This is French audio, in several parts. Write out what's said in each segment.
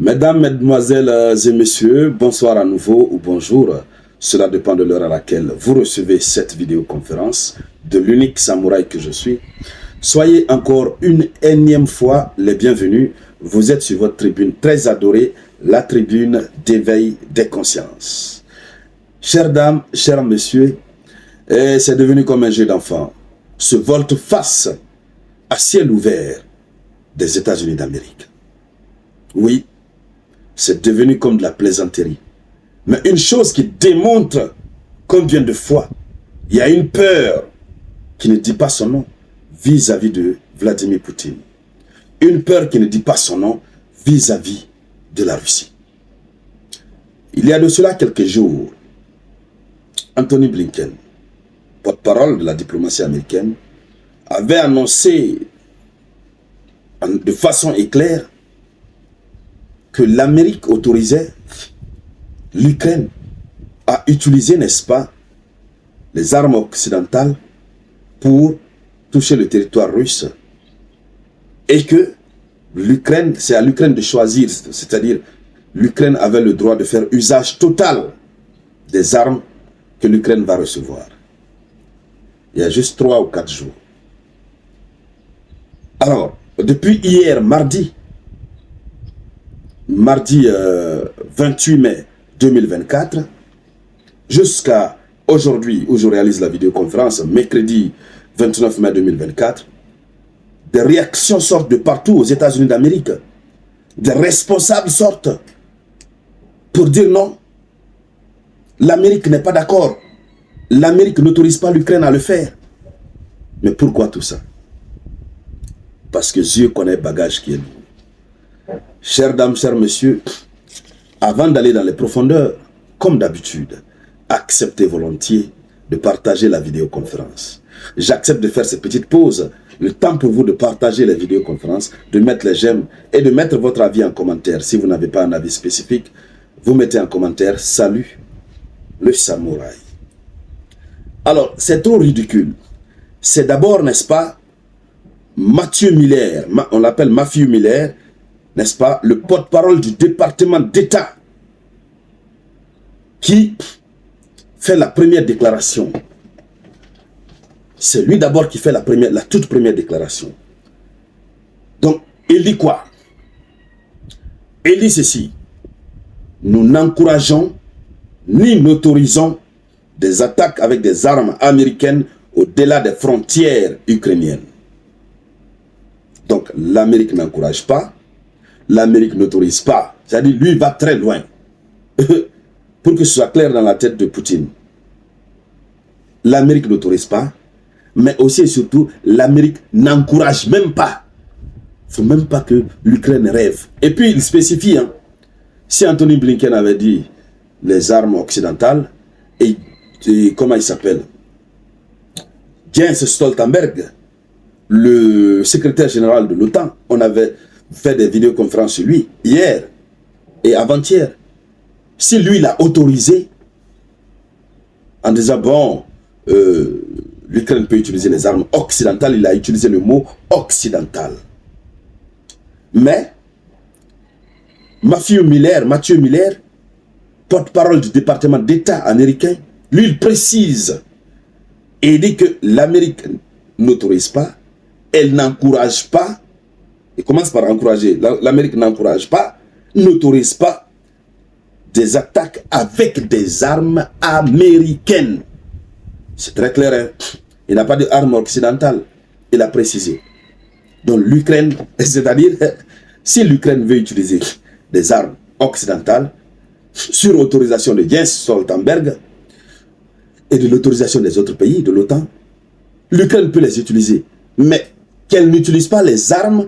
Mesdames, Mesdemoiselles et Messieurs, bonsoir à nouveau ou bonjour. Cela dépend de l'heure à laquelle vous recevez cette vidéoconférence de l'unique samouraï que je suis. Soyez encore une énième fois les bienvenus. Vous êtes sur votre tribune très adorée, la tribune d'éveil des consciences. Chères dames, chers messieurs, c'est devenu comme un jeu d'enfant. Se volte-face à ciel ouvert des États-Unis d'Amérique. Oui, c'est devenu comme de la plaisanterie. Mais une chose qui démontre combien de fois il y a une peur qui ne dit pas son nom vis-à-vis de Vladimir Poutine. Une peur qui ne dit pas son nom vis-à-vis de la Russie. Il y a de cela quelques jours, Anthony Blinken, porte-parole de la diplomatie américaine, avait annoncé de façon éclair que l'Amérique autorisait l'Ukraine à utiliser, n'est-ce pas, les armes occidentales pour toucher le territoire russe et que l'Ukraine, c'est à l'Ukraine de choisir, c'est-à-dire l'Ukraine avait le droit de faire usage total des armes que l'Ukraine va recevoir. Il y a juste 3 ou 4 jours. Alors, depuis hier, mardi 28 mai 2024, jusqu'à aujourd'hui où je réalise la vidéoconférence, mercredi 29 mai 2024, des réactions sortent de partout aux États-Unis d'Amérique. Des responsables sortent pour dire non, l'Amérique n'est pas d'accord. L'Amérique n'autorise pas l'Ukraine à le faire. Mais pourquoi tout ça? Parce que Dieu connaît le bagage qui est lourd. Chères dames, chers messieurs, avant d'aller dans les profondeurs, comme d'habitude, acceptez volontiers de partager la vidéoconférence. J'accepte de faire ces petites pauses, le temps pour vous de partager les vidéoconférences, de mettre les j'aime et de mettre votre avis en commentaire. Si vous n'avez pas un avis spécifique, vous mettez en commentaire « Salut le samouraï ». Alors, c'est trop ridicule. C'est d'abord, n'est-ce pas, Mathieu Miller, on l'appelle Mathieu Miller, n'est-ce pas, le porte-parole du département d'État, qui fait la première déclaration. C'est lui d'abord qui fait la toute première déclaration. Donc, il dit quoi? Il dit ceci: nous n'encourageons ni n'autorisons des attaques avec des armes américaines au-delà des frontières ukrainiennes. Donc, l'Amérique n'encourage pas, l'Amérique n'autorise pas. C'est-à-dire, lui, il va très loin. Pour que ce soit clair dans la tête de Poutine. L'Amérique n'autorise pas, mais aussi et surtout, l'Amérique n'encourage même pas. Il ne faut même pas que l'Ukraine rêve. Et puis, il spécifie, hein, si Anthony Blinken avait dit les armes occidentales, et comment il s'appelle, Jens Stoltenberg, le secrétaire général de l'OTAN, on avait fait des vidéoconférences sur lui hier et avant-hier. Si lui l'a autorisé en disant bon, l'Ukraine peut utiliser les armes occidentales, il a utilisé le mot occidental. Mais Mathieu Miller, porte-parole du département d'État américain, lui il précise et il dit que l'Amérique n'autorise pas, elle n'encourage pas, il commence par encourager, l'Amérique n'encourage pas, n'autorise pas des attaques avec des armes américaines. C'est très clair, hein? Il n'a pas d'armes occidentales, il a précisé. Donc l'Ukraine, c'est-à-dire, si l'Ukraine veut utiliser des armes occidentales, sur autorisation de Jens Stoltenberg et de l'autorisation des autres pays de l'OTAN, l'Ukraine peut les utiliser. Mais qu'elle n'utilise pas les armes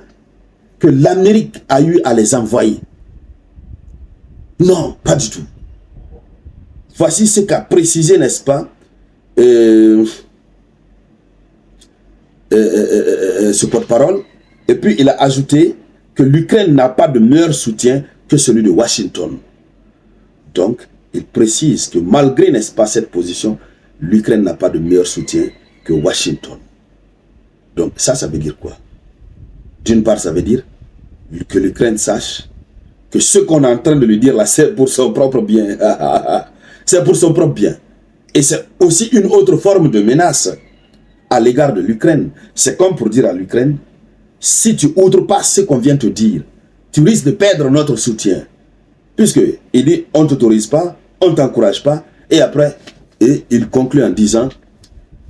que l'Amérique a eu à les envoyer. Non, pas du tout. Voici ce qu'a précisé, n'est-ce pas, ce porte-parole. Et puis il a ajouté que l'Ukraine n'a pas de meilleur soutien que celui de Washington. Donc, il précise que malgré, n'est-ce pas, cette position, l'Ukraine n'a pas de meilleur soutien que Washington. Donc, ça veut dire quoi? D'une part, ça veut dire que l'Ukraine sache que ce qu'on est en train de lui dire là, c'est pour son propre bien. C'est pour son propre bien. Et c'est aussi une autre forme de menace à l'égard de l'Ukraine. C'est comme pour dire à l'Ukraine, si tu outrepasses ce qu'on vient te dire, tu risques de perdre notre soutien. Puisque il dit, on ne t'autorise pas, on ne t'encourage pas, et après, et il conclut en disant,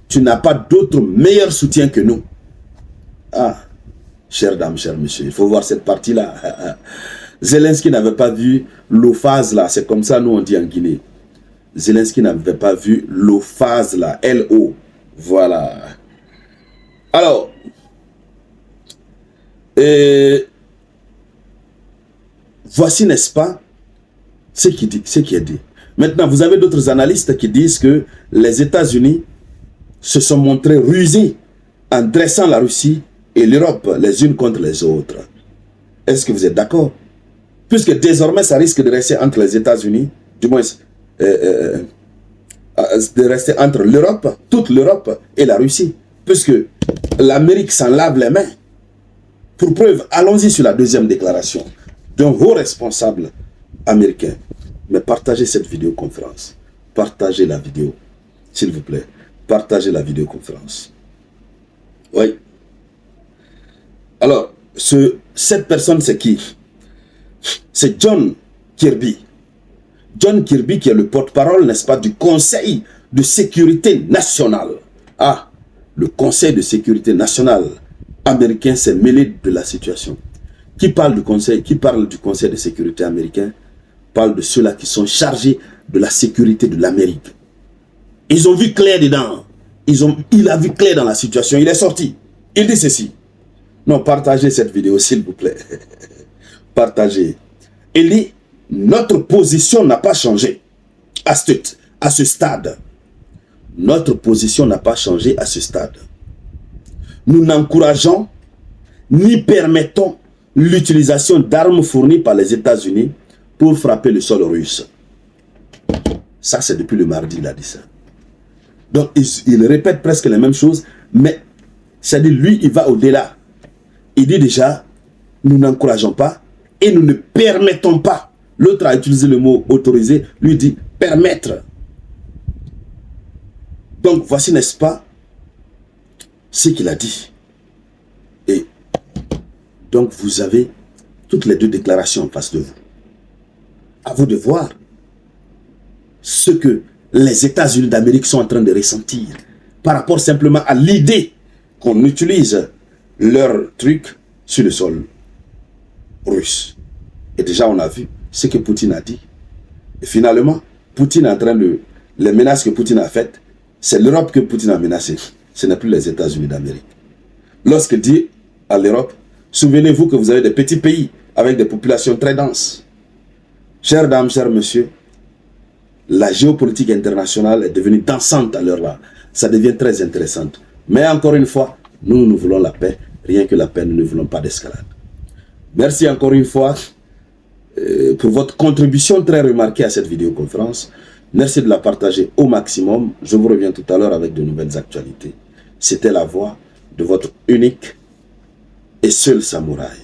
tu n'as pas d'autre meilleur soutien que nous. Ah, chère dame, cher monsieur, il faut voir cette partie-là. Zelensky n'avait pas vu l'ophase là, c'est comme ça nous on dit en Guinée. Zelensky n'avait pas vu l'ophase là, L-O. Voilà. Alors, voici, n'est-ce pas, ce qui est dit. Maintenant, vous avez d'autres analystes qui disent que les États-Unis se sont montrés rusés en dressant la Russie et l'Europe les unes contre les autres. Est-ce que vous êtes d'accord? Puisque désormais, ça risque de rester entre les États-Unis, du moins, de rester entre l'Europe, toute l'Europe et la Russie. Puisque l'Amérique s'en lave les mains. Pour preuve, allons-y sur la deuxième déclaration d'un haut responsable américain. Mais partagez cette vidéoconférence. Partagez la vidéo, s'il vous plaît. Partagez la vidéoconférence. Oui. Alors, cette personne, c'est qui? C'est John Kirby. John Kirby qui est le porte-parole, n'est-ce pas, du Conseil de sécurité nationale. Ah, le Conseil de sécurité nationale américain s'est mêlé de la situation. Qui parle du Conseil de sécurité américain parle de ceux-là qui sont chargés de la sécurité de l'Amérique. Ils ont vu clair dedans. Il a vu clair dans la situation. Il est sorti. Il dit ceci. Non, partagez cette vidéo, s'il vous plaît. Partagez. Il dit, notre position n'a pas changé à ce stade. Notre position n'a pas changé à ce stade. Nous n'encourageons ni permettons l'utilisation d'armes fournies par les États-Unis pour frapper le sol russe. Ça, c'est depuis le mardi, il a dit ça. Donc, il répète presque les mêmes choses, mais c'est-à-dire, lui, il va au-delà. Il dit déjà, nous n'encourageons pas et nous ne permettons pas. L'autre a utilisé le mot autoriser, lui dit permettre. Donc, voici, n'est-ce pas, ce qu'il a dit. Et donc, vous avez toutes les deux déclarations en face de vous. À vous de voir ce que les États-Unis d'Amérique sont en train de ressentir par rapport simplement à l'idée qu'on utilise leur truc sur le sol russe. Et déjà, on a vu ce que Poutine a dit. Et finalement, Poutine est en train de... Les menaces que Poutine a faites, c'est l'Europe que Poutine a menacée. Ce n'est plus les États-Unis d'Amérique. Lorsqu'il dit à l'Europe, souvenez-vous que vous avez des petits pays avec des populations très denses. Chères dames, chers messieurs, la géopolitique internationale est devenue dansante à l'heure là. Ça devient très intéressante. Mais encore une fois, nous voulons la paix. Rien que la paix, nous ne voulons pas d'escalade. Merci encore une fois pour votre contribution très remarquée à cette vidéoconférence. Merci de la partager au maximum. Je vous reviens tout à l'heure avec de nouvelles actualités. C'était la voix de votre unique et seul samouraï.